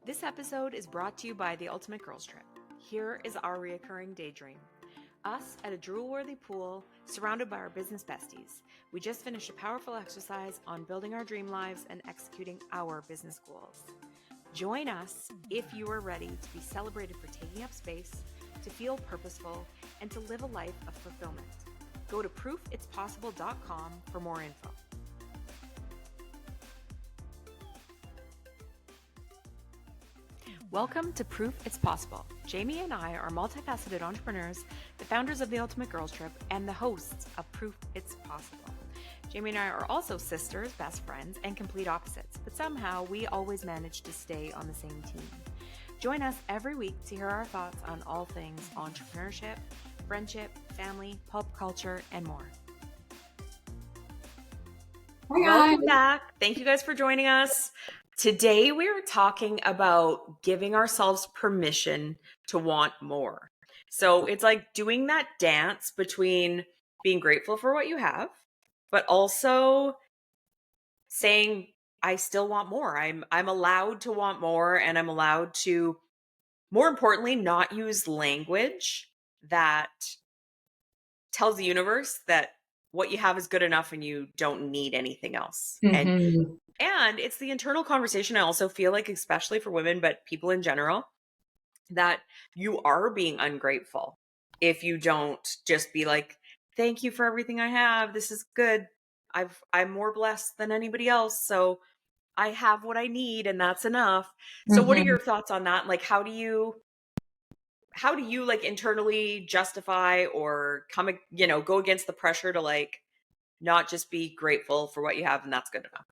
This episode is brought to you by the Ultimate Girls Trip. Here is our reoccurring daydream. Us at a drool-worthy pool, surrounded by our business besties. We just finished a powerful exercise on building our dream lives and executing our business goals. Join us if you are ready to be celebrated for taking up space, to feel purposeful, and to live a life of fulfillment. Go to proofitspossible.com for more info. Welcome to Proof It's Possible. Jamie and I are multifaceted entrepreneurs, the founders of the Ultimate Girls Trip, and the hosts of Proof It's Possible. Jamie and I are also sisters, best friends, and complete opposites, but somehow we always manage to stay on the same team. Join us every week to hear our thoughts on all things entrepreneurship, friendship, family, pop culture, and more. Welcome back. Thank you guys for joining us. Today, we're talking about giving ourselves permission to want more. So it's like doing that dance between being grateful for what you have, but also saying, I still want more. I'm allowed to want more, and I'm allowed to, more importantly, not use language that tells the universe that what you have is good enough and you don't need anything else. And it's the internal conversation I also feel like, especially for women, but people in general, that you are being ungrateful if you don't just be like, thank you for everything I have. This is good. I'm more blessed than anybody else. So I have what I need and that's enough. So what are your thoughts on that? Like, how do you like internally justify or go against the pressure to like not just be grateful for what you have and that's good enough?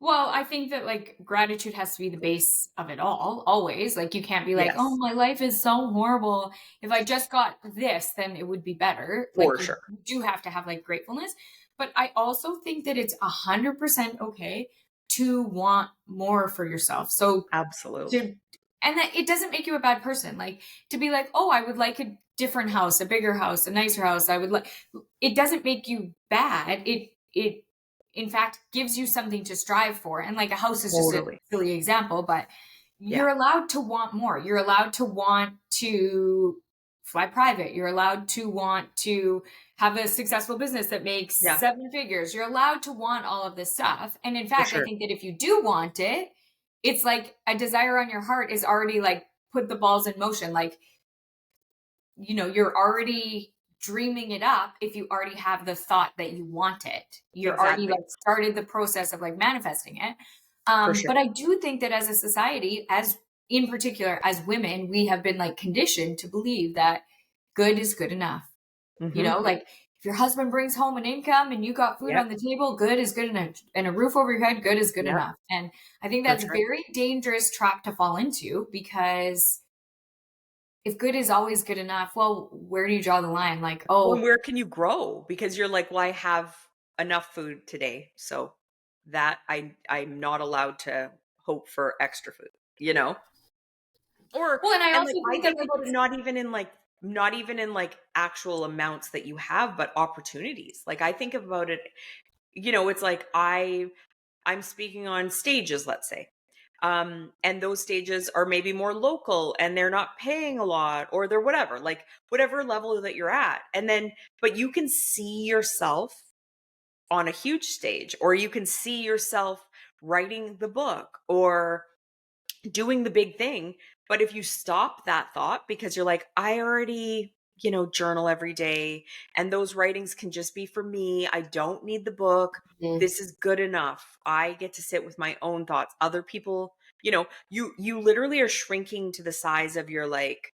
Well, I think that like gratitude has to be the base of it all, always. Like you can't be like, oh, my life is so horrible. If I just got this, then it would be better. For Like sure. you do have to have like gratefulness. But I also think that it's 100% okay to want more for yourself. So Absolutely. and that it doesn't make you a bad person. Like to be like, oh, I would like a different house, a bigger house, a nicer house. I would like, it doesn't make you bad. It in fact gives you something to strive for. And like a house is just a silly example, but you're allowed to want more. You're allowed to want to fly private. You're allowed to want to have a successful business that makes 7 figures. You're allowed to want all of this stuff. And in fact, I think that if you do want it, it's like a desire on your heart is already like put the balls in motion. Like, you're already dreaming it up if you already have the thought that you want it. You're already like started the process of like manifesting it. But I do think that as a society, as in particular, as women, we have been like conditioned to believe that good is good enough. Like if your husband brings home an income and you got food on the table, good is good enough. And a roof over your head, good is good enough. And I think that's a very dangerous trap to fall into, because if good is always good enough, well, where do you draw the line? Like, well, where can you grow? Because you're like, well, I have enough food today, so that I'm not allowed to hope for extra food, Or well, and I also I think about it not even in like actual amounts that you have, but opportunities. Like I think about it, it's like I'm speaking on stages, let's say. And those stages are maybe more local and they're not paying a lot, or they're whatever level that you're at. And then, but you can see yourself on a huge stage, or you can see yourself writing the book or doing the big thing. But if you stop that thought because you're like, I already, journal every day and those writings can just be for me. I don't need the book. This is good enough. I get to sit with my own thoughts. Other people, you literally are shrinking to the size of your like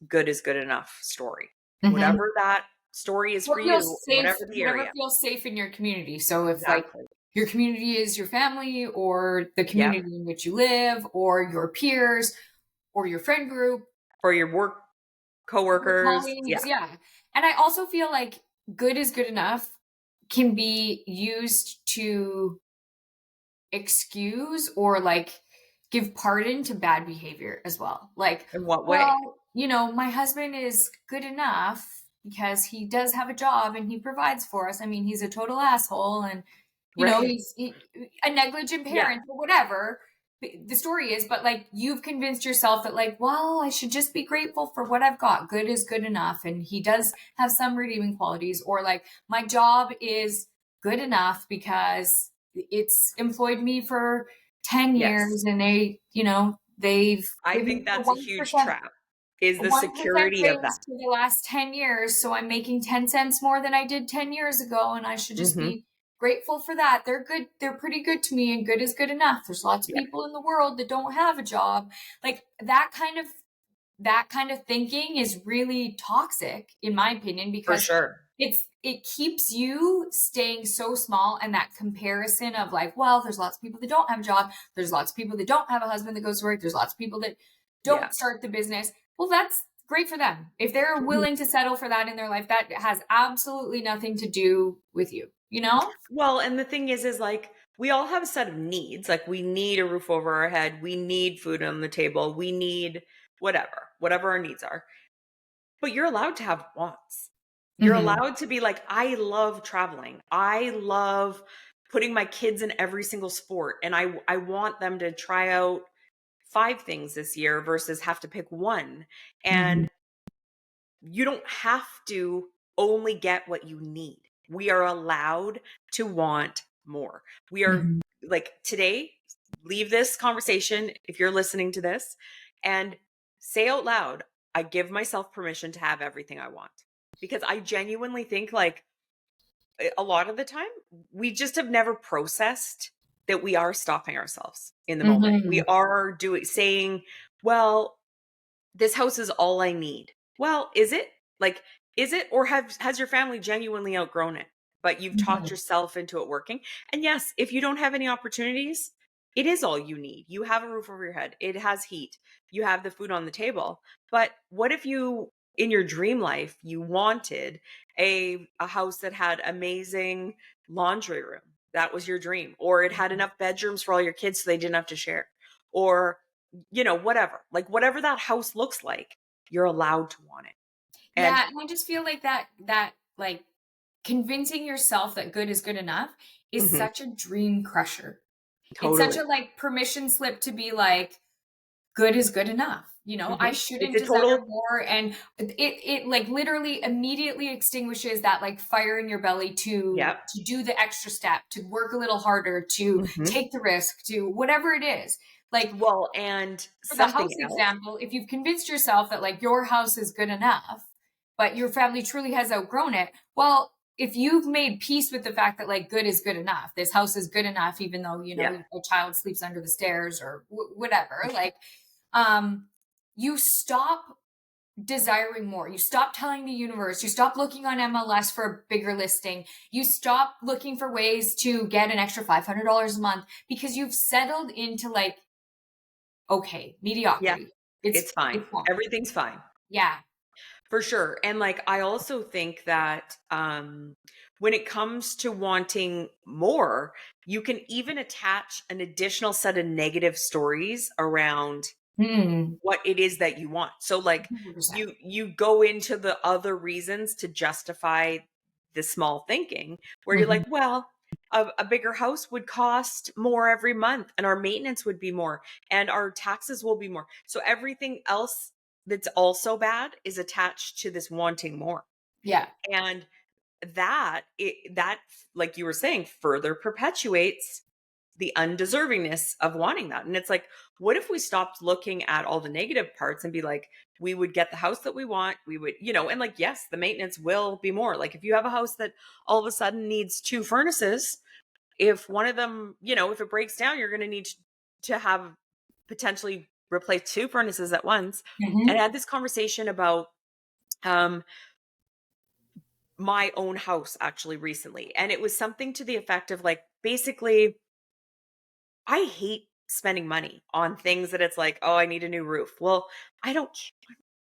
good is good enough story. Whatever that story is for you, whatever the area. Whatever feels safe in your community. So if like your community is your family or the community in which you live or your peers or your friend group or your work coworkers. Yeah. And I also feel like good is good enough can be used to excuse or like give pardon to bad behavior as well. Like, in what way? Well, my husband is good enough because he does have a job and he provides for us. I mean, he's a total asshole and, he's a negligent parent or whatever. the story is, but like you've convinced yourself that like, well, I should just be grateful for what I've got. Good is good enough. And he does have some redeeming qualities, or like my job is good enough because it's employed me for 10 Yes. years and they, they've I given me think a that's a huge 1%. trap, is A the 1% security of raise that. for the last 10 years. So I'm making 10 cents more than I did 10 years ago. And I should just Hmm. be grateful for that. They're good. They're pretty good to me, and good is good enough. There's lots of Yeah, people in the world that don't have a job. Like that kind of thinking is really toxic in my opinion, for because sure. it keeps you staying so small, and that comparison of like, well, there's lots of people that don't have a job, there's lots of people that don't have a husband that goes to work, there's lots of people that Yeah. don't start the business. Well, that's great for them. If they're Mhm. willing to settle for that in their life, that has absolutely nothing to do with you, you know? Well, and the thing is like we all have a set of needs. Like we need a roof over our head, we need food on the table, we need whatever our needs are. But you're allowed to have wants. You're Mm-hmm. allowed to be like, I love traveling. I love putting my kids in every single sport, and I want them to try out 5 things this year versus have to pick one. Mm-hmm. And you don't have to only get what you need. We are allowed to want more. We are Mm-hmm. like today, leave this conversation if you're listening to this and say out loud, I give myself permission to have everything I want. Because I genuinely think like a lot of the time we just have never processed that we are stopping ourselves in the moment. We Mm-hmm. are doing saying, well, this house is all I need. Well, is it? Like, is it? Or has your family genuinely outgrown it? But you've talked Mm-hmm. yourself into it working. And yes, if you don't have any opportunities, it is all you need. You have a roof over your head. It has heat. You have the food on the table. But what if you in your dream life you wanted a house that had amazing laundry room? That was your dream. Or it had enough bedrooms for all your kids so they didn't have to share. Or whatever. Like whatever that house looks like, you're allowed to want it. And Yeah, and I just feel like that like convincing yourself that good is good enough is mhm, such a dream crusher. It's such totally. a like permission slip to be like, good is good enough. I Mhm. It's shouldn't a desire total more. And it like literally immediately extinguishes that like fire in your belly to yep. do the extra step, to work a little harder, to Mhm. take the risk, to whatever it is. Like Well, and for the something house else. example, if you've convinced yourself that like your house is good enough, but your family truly has outgrown it, well, if you've made peace with the fact that like good is good enough, this house is good enough, even though Yeah. a child sleeps under the stairs or whatever, like um, you stop desiring more. You stop telling the universe. You stop looking on MLS for a bigger listing. You stop looking for ways to get an extra $500 a month because you've settled into like okay, Yeah. mediocrity. It's fine. It's fine. Everything's fine. Yeah. For sure. And like I also think that when it comes to wanting more, you can even attach an additional set of negative stories around Hmm. what it is that you want. So like 100%. you go into the other reasons to justify the small thinking where you're Mhm. like, well, a bigger house would cost more every month and our maintenance would be more and our taxes will be more. So everything else that's also bad is attached to this wanting more. Yeah. And that like you were saying further perpetuates the undeservingness of wanting that. And it's like, what if we stopped looking at all the negative parts and be like, we would get the house that we want, we would, and like, yes, the maintenance will be more. Like if you have a house that all of a sudden needs 2 furnaces, if one of them, if it breaks down, you're going to need to have potentially replace 2 furnaces at once. And I Mhm. had this conversation about um my own house actually recently. And it was something to the effect of like, basically, I hate spending money on things that it's like, oh, I need a new roof. Well, I don't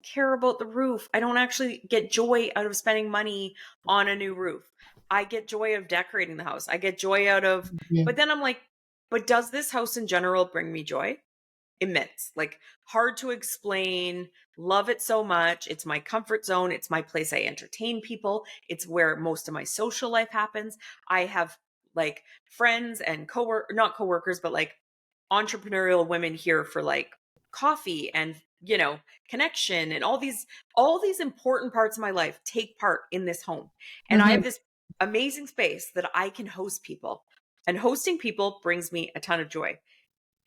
care about the roof. I don't actually get joy out of spending money on a new roof. I get joy out of decorating the house. I get joy out of, but Mhm. then I'm like, but does this house in general bring me joy? Immense, like hard to explain. Love it so much. It's my comfort zone. It's my place I entertain people. It's where most of my social life happens. I have like friends and not coworkers, but like entrepreneurial women here for like coffee and, connection, and all these important parts of my life take part in this home. And I have this amazing space that I can host people. And hosting people brings me a ton of joy.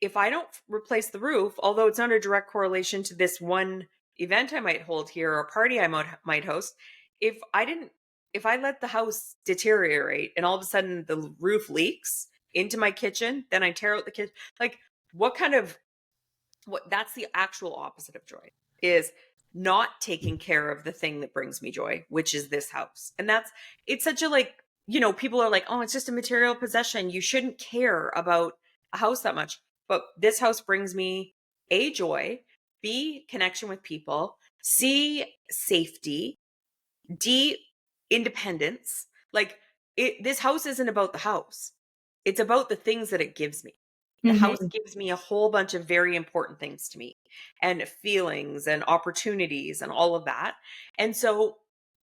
If I don't replace the roof, although it's not a direct correlation to this one event I might hold here or a party I might host, if I let the house deteriorate and all of a sudden the roof leaks into my kitchen, then I tear out the kitchen. Like, that's the actual opposite of joy, is not taking care of the thing that brings me joy, which is this house. And it's such a, like, people are like, oh, it's just a material possession, you shouldn't care about a house that much. But this house brings me A, joy, B, connection with people, C, safety, D, independence. Like, this house isn't about the house. It's about the things that it gives me. The house gives me a whole bunch of very important things to me, and feelings and opportunities and all of that. And so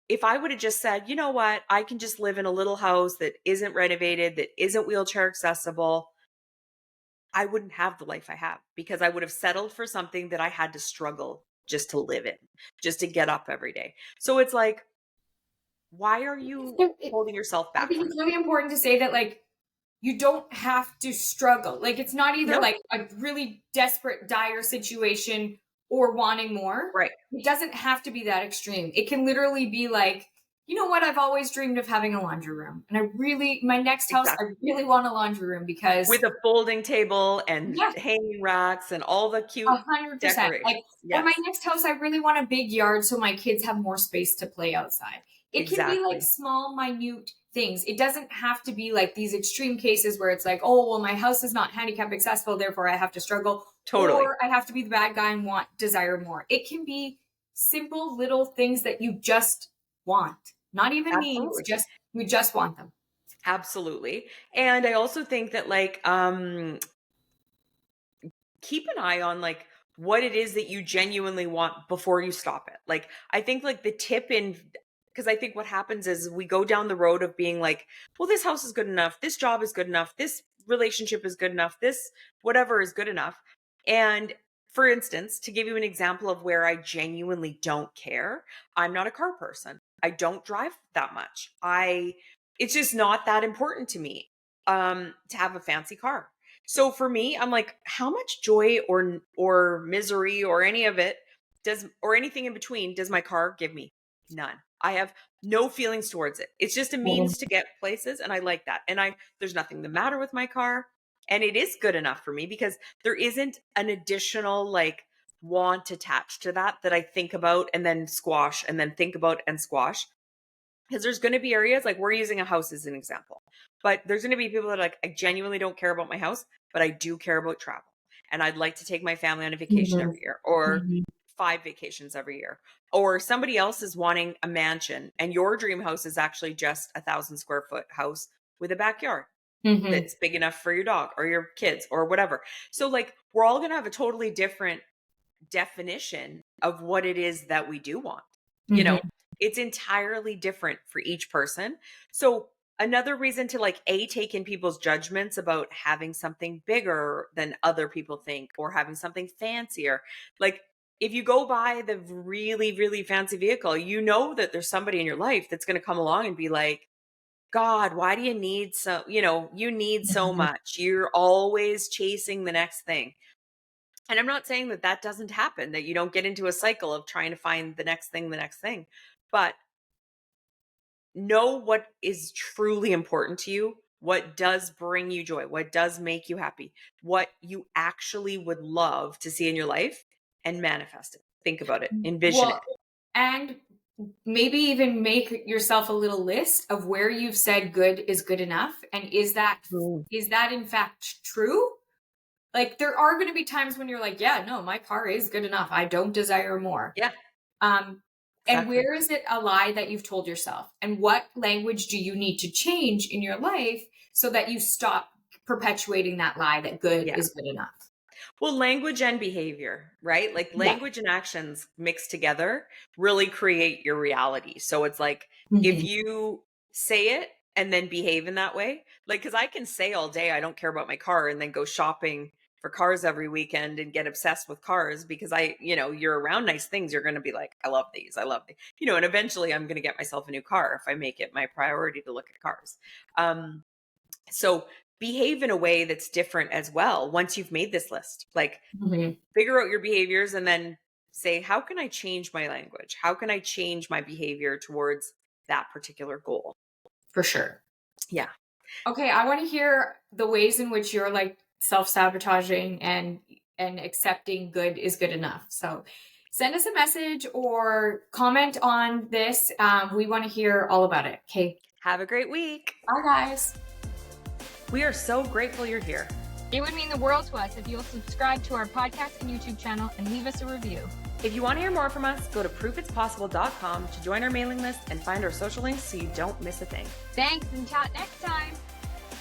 if I would have just said, you know what, I can just live in a little house that isn't renovated, that isn't wheelchair accessible, I wouldn't have the life I have, because I would have settled for something that I had to struggle just to live in, just to get up every day. So it's like, why are you holding yourself I back think from it's it? really important to say that, like, you don't have to struggle. Like, it's not either No, like a really desperate, dire situation or wanting more. right. It doesn't have to be that extreme. It can literally be like, you know what? I've always dreamed of having a laundry room. And my next house, I Exactly. really want a laundry room because With a folding table and yeah, hanging racks and all the cute 100%. decorations. Like, or my Yes, next house, I really want a big yard so my kids have more space to play outside. It can be like exactly. small, minute things. It doesn't have to be like these extreme cases where it's like, oh, well, my house is not handicap accessible, therefore I have to struggle, Totally. or I have to be the bad guy and desire more. It can be simple little things that you just want, not even needs, Absolutely. just we just want them. Absolutely. And I also think that, like, keep an eye on, like, what it is that you genuinely want before you stop it. Like, I think, like, the tip in because I think what happens is we go down the road of being like, well, this house is good enough, this job is good enough, this relationship is good enough, this whatever is good enough. And for instance, to give you an example of where I genuinely don't care, I'm not a car person. I don't drive that much. It's just not that important to me to have a fancy car. So for me, I'm like, how much joy or misery or any of it or anything in between does my car give me? None. I have no feelings towards it. It's just a means to get places, and I like that. And there's nothing the matter with my car, and it is good enough for me because there isn't an additional, like, want attached to that I think about and then squash and then think about and squash. Because there's going to be areas, like, we're using a house as an example, but there's going to be people that are like, I genuinely don't care about my house, but I do care about travel. And I'd like to take my family on a vacation every year, or 5 vacations every year. Or somebody else is wanting a mansion, and your dream house is actually just 1,000 square foot house with a backyard that's big enough for your dog or your kids or whatever. So, like, we're all going to have a totally different definition of what it is that we do want. It's entirely different for each person. So another reason to, like, take in people's judgments about having something bigger than other people think or having something fancier. Like, if you go buy the really, really fancy vehicle, you know that there's somebody in your life that's going to come along and be like, God, why do you need you need so much. You're always chasing the next thing. And I'm not saying that that doesn't happen, that you don't get into a cycle of trying to find the next thing. But know what is truly important to you, what does bring you joy, what does make you happy, what you actually would love to see in your life, and manifest it. Think about it, envision it. Well, and maybe even make yourself a little list of where you've said good is good enough, and is that in fact true? Like, there are going to be times when you're like, yeah, no, my car is good enough, I don't desire more. Yeah, And exactly. where is it a lie that you've told yourself, and what language do you need to change in your life so that you stop perpetuating that lie that good Yeah. is good enough? Well, language and behavior, right? Like, Yeah. language and actions mixed together really create your reality. So it's like, if Mhm. you say it and then behave in that way, like, because I can say all day, I don't care about my car, and then go shopping for cars every weekend and get obsessed with cars because you're around nice things. You're going to be like, I love these. I love these, and eventually I'm going to get myself a new car if I make it my priority to look at cars. So behave in a way that's different as well. Once you've made this list, like figure out your behaviors and then say, how can I change my language? How can I change my behavior towards that particular goal? For sure. Yeah. Okay. I want to hear the ways in which you're like self-sabotaging and accepting good is good enough. So send us a message or comment on this. We want to hear all about it. Okay. Have a great week. Bye, guys. We are so grateful you're here. It would mean the world to us if you'll subscribe to our podcast and YouTube channel and leave us a review. If you want to hear more from us, go to proofitspossible.com to join our mailing list and find our social links so you don't miss a thing. Thanks, and chat next time.